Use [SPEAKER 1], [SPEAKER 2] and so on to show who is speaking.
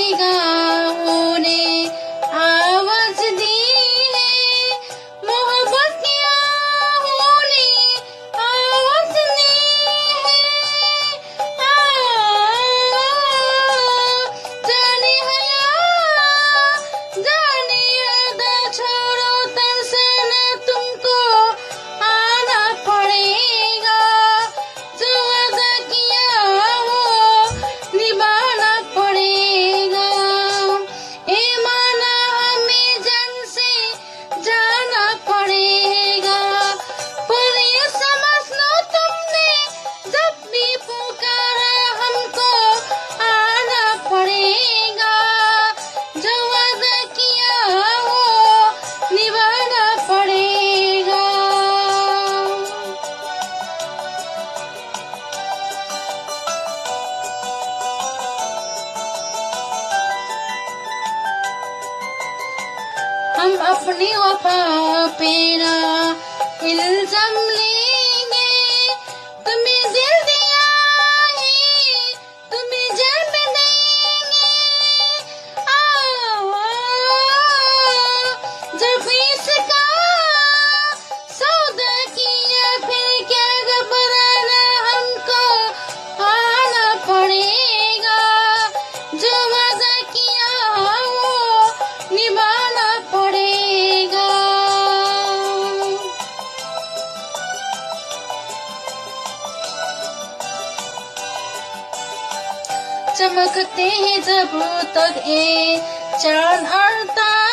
[SPEAKER 1] पड़ेगा, उन्हें आवाज दी है मोहब्बत की, उन्हें आवाज दी है। जाने हया जाने अदा छोड़ो टेंशन, तुमको आना पड़ेगा। जो वादा किया वो निभाना पड़ेगा। ए माना हमें जान से जाना पड़ेगा। पर ये समझ लो तुमने जब भी पुकारा हमको आना पड़ेगा। जो वादा किया वो निभाना पड़ेगा। हम अपनी वफा पे ना इल्जाम लेंगे, तुम्हें दिल दिया है तुम्हें जान में देंगे। जब इसका सौदा किया फिर क्या घबराना, हमको आना पड़ेगा। जो वादा किया वो निभाना पड़ेगा। चमकते हैं जब तक ये चांद और तारे,